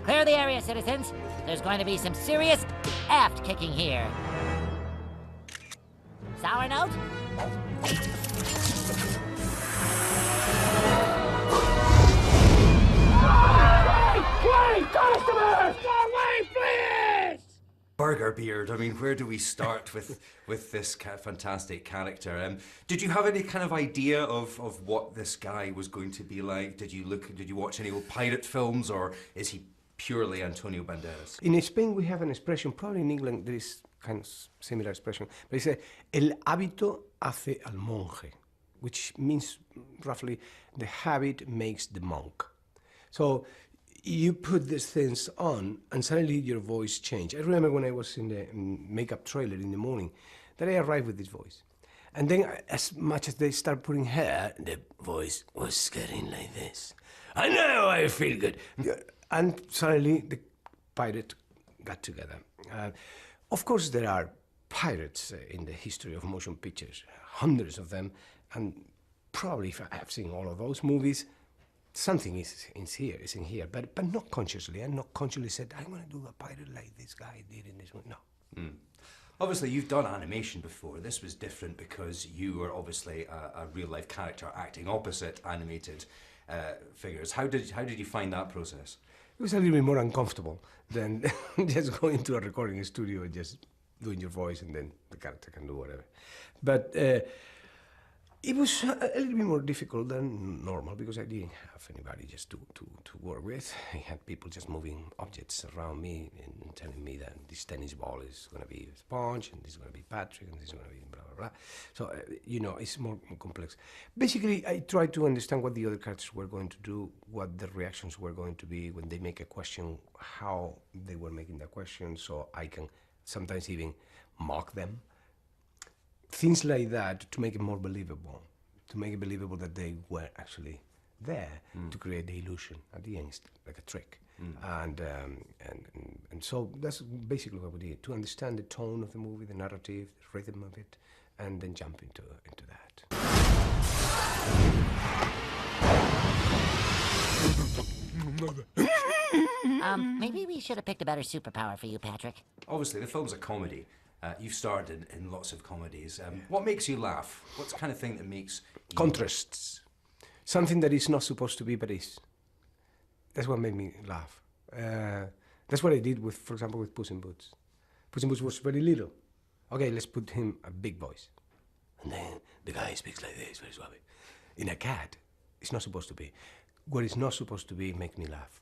Clear the area, citizens. There's going to be some serious aft kicking here. Sour note? Wait! Customers! Wait, please! Burger Beard, I mean, where do we start with this fantastic character? Did you have any kind of idea of what this guy was going to be like? Did you watch any old pirate films, or is he purely Antonio Banderas? In Spain we have an expression, probably in England there is kind of similar expression, but it's el hábito hace al monje, which means roughly the habit makes the monk. So you put these things on and suddenly your voice changed. I remember when I was in the makeup trailer in the morning that I arrived with this voice. And then as much as they start putting hair, the voice was getting like this. I know, I feel good. And suddenly the pirate got together. Of course there are pirates in the history of motion pictures, hundreds of them, and probably if I have seen all of those movies, something is in here, but not consciously. I not consciously said, I'm going to do a pirate like this guy did in this one. No. Mm. Obviously, you've done animation before. This was different because you were obviously a real-life character acting opposite animated figures. How did you find that process? It was a little bit more uncomfortable than just going to a recording studio and just doing your voice and then the character can do whatever. But it was a little bit more difficult than normal because I didn't have anybody just to work with. I had people just moving objects around me and telling me that this tennis ball is going to be Sponge and this is going to be Patrick and this is going to be blah, blah, blah. So, you know, it's more complex. Basically, I tried to understand what the other characters were going to do, what the reactions were going to be when they make a question, how they were making the question, so I can sometimes even mock them. Things like that to make it more believable, that they were actually there to create the illusion. At the end, it's like a trick. And so that's basically what we did, to understand the tone of the movie, the narrative, the rhythm of it, and then jump into that. Maybe we should have picked a better superpower for you, Patrick. Obviously, the film's a comedy. You've starred in lots of comedies. What makes you laugh? What's the kind of thing that makes you... Contrasts. Something that is not supposed to be, but is. That's what made me laugh. That's what I did with, for example, with Puss in Boots. Puss in Boots was very little. Okay, let's put him a big voice. And then the guy speaks like this, very suave. In a cat, it's not supposed to be. What is not supposed to be makes me laugh.